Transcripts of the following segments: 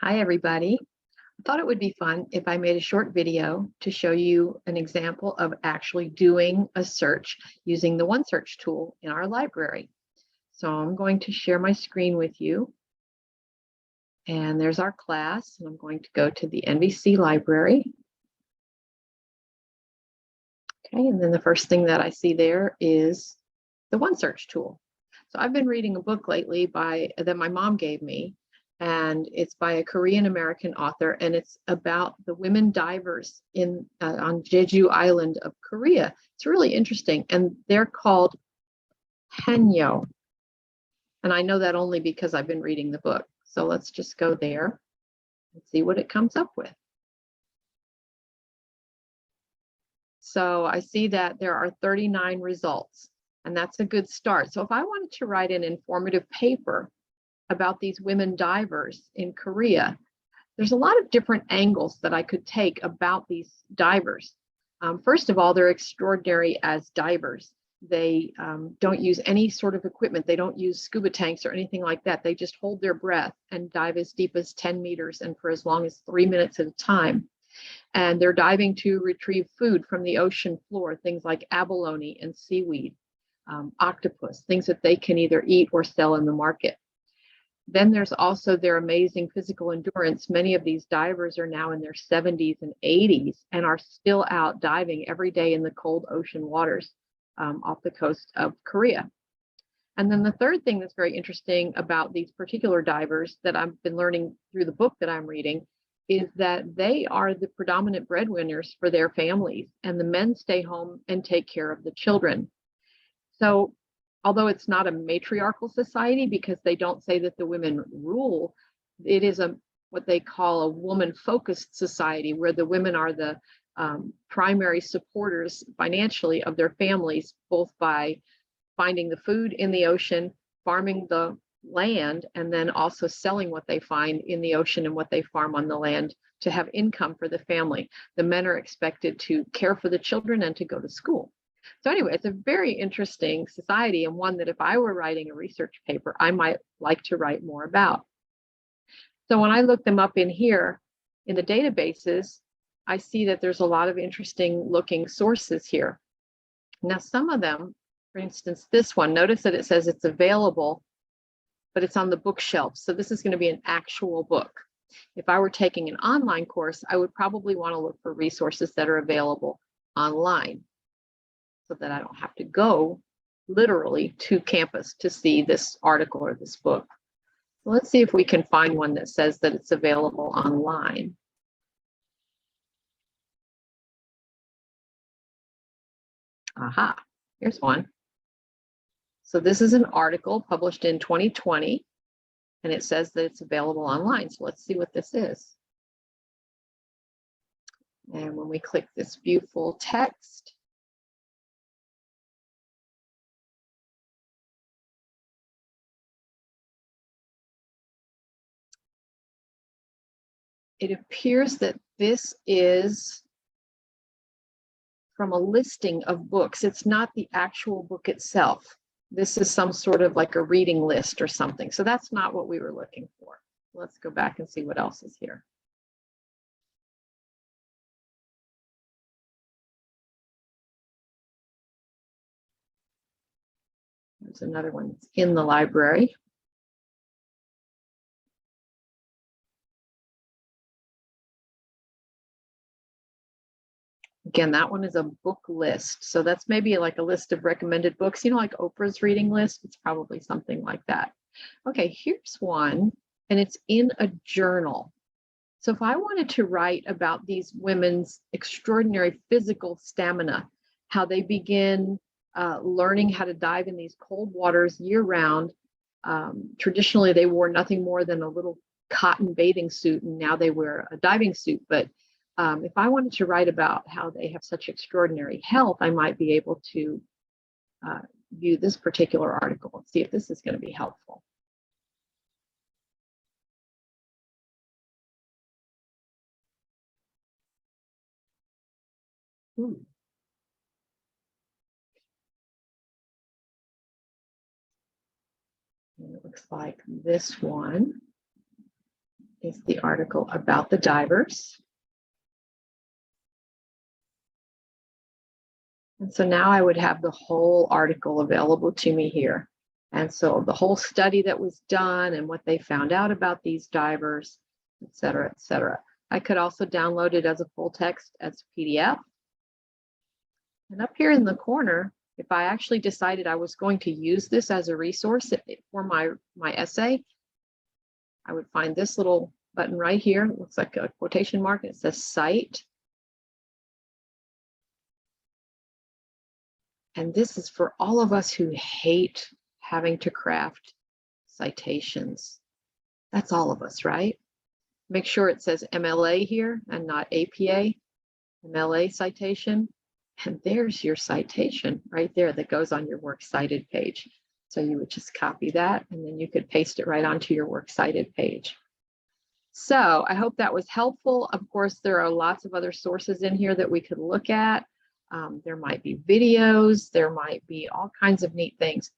Hi, everybody. I thought it would be fun if I made a short video to show you an example of actually doing a search using the One Search tool in our library. So I'm going to share my screen with you. And there's our class. And I'm going to go to the NVC Library. Okay, and then the first thing that I see there is the One Search tool. So I've been reading a book lately that my mom gave me. And it's by a Korean American author, and it's about the women divers on Jeju Island of Korea. It's really interesting, and they're called Hanyo. And I know that only because I've been reading the book. So let's just go there and see what it comes up with. So I see that there are 39 results, and that's a good start. So if I wanted to write an informative paper about these women divers in Korea, there's a lot of different angles that I could take about these divers. First of all, they're extraordinary as divers. They don't use any sort of equipment. They don't use scuba tanks or anything like that. They just hold their breath and dive as deep as 10 meters and for as long as 3 minutes at a time. And they're diving to retrieve food from the ocean floor, things like abalone and seaweed, octopus, things that they can either eat or sell in the market. Then there's also their amazing physical endurance. Many of these divers are now in their 70s and 80s and are still out diving every day in the cold ocean waters off the coast of Korea. And then the third thing that's very interesting about these particular divers that I've been learning through the book that I'm reading is that they are the predominant breadwinners for their families, and the men stay home and take care of the children. So although it's not a matriarchal society because they don't say that the women rule, it is what they call a woman-focused society where the women are the primary supporters financially of their families, both by finding the food in the ocean, farming the land, and then also selling what they find in the ocean and what they farm on the land to have income for the family. The men are expected to care for the children and to go to school. So anyway, it's a very interesting society, and one that if I were writing a research paper, I might like to write more about. So when I look them up in here in the databases, I see that there's a lot of interesting looking sources here. Now, some of them, for instance, this one, notice that it says it's available, but it's on the bookshelf. So this is going to be an actual book. If I were taking an online course, I would probably want to look for resources that are available online, so that I don't have to go literally to campus to see this article or this book. So let's see if we can find one that says that it's available online. Aha, here's one. So this is an article published in 2020, and it says that it's available online. So let's see what this is. And when we click this view full text, it appears that this is from a listing of books. It's not the actual book itself. This is some sort of like a reading list or something. So that's not what we were looking for. Let's go back and see what else is here. There's another one that's in the library. Again, that one is a book list. So that's maybe like a list of recommended books, you know, like Oprah's reading list. It's probably something like that. Okay, here's one, and it's in a journal. So if I wanted to write about these women's extraordinary physical stamina, how they begin learning how to dive in these cold waters year round. Traditionally, they wore nothing more than a little cotton bathing suit, and now they wear a diving suit. But if I wanted to write about how they have such extraordinary health, I might be able to view this particular article and see if this is going to be helpful. It looks like this one. is the article about the divers. And so now I would have the whole article available to me here. And so the whole study that was done and what they found out about these divers, et cetera, et cetera. I could also download it as a full text as a PDF. And up here in the corner, if I actually decided I was going to use this as a resource for my essay, I would find this little button right here. It looks like a quotation mark. It says Cite. And this is for all of us who hate having to craft citations. That's all of us, right? Make sure it says MLA here and not APA, MLA citation. And there's your citation right there that goes on your works cited page. So you would just copy that and then you could paste it right onto your works cited page. So I hope that was helpful. Of course, there are lots of other sources in here that we could look at. There might be videos, there might be all kinds of neat things.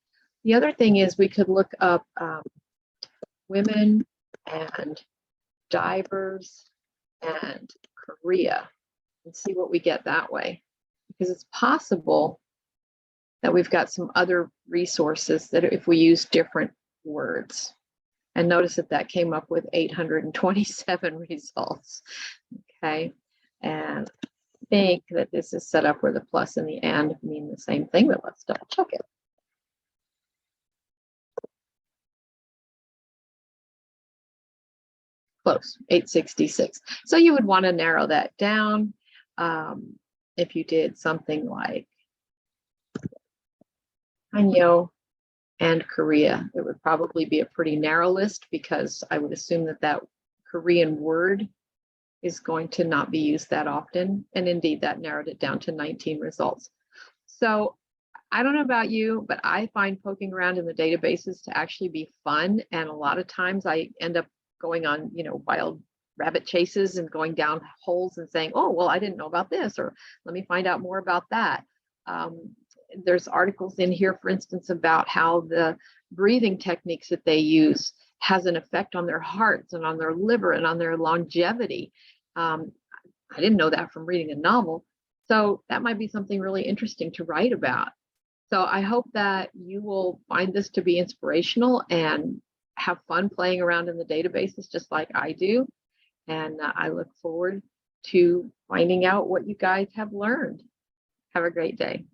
The other thing is we could look up women and divers and Korea and see what we get that way. Because it's possible that we've got some other resources that if we use different words. And notice that that came up with 827 results. Okay, and I think that this is set up where the plus and the and mean the same thing, but let's double check it. Close, 866. So you would want to narrow that down. If you did something like Hanyo and Korea, it would probably be a pretty narrow list because I would assume that that Korean word is going to not be used that often. And indeed, that narrowed it down to 19 results. So I don't know about you, but I find poking around in the databases to actually be fun. And a lot of times I end up going on, wild rabbit chases and going down holes and saying, oh, well, I didn't know about this, or let me find out more about that. There's articles in here, for instance, about how the breathing techniques that they use has an effect on their hearts and on their liver and on their longevity. I didn't know that from reading a novel. So that might be something really interesting to write about. So I hope that you will find this to be inspirational and have fun playing around in the databases just like I do. And I look forward to finding out what you guys have learned. Have a great day.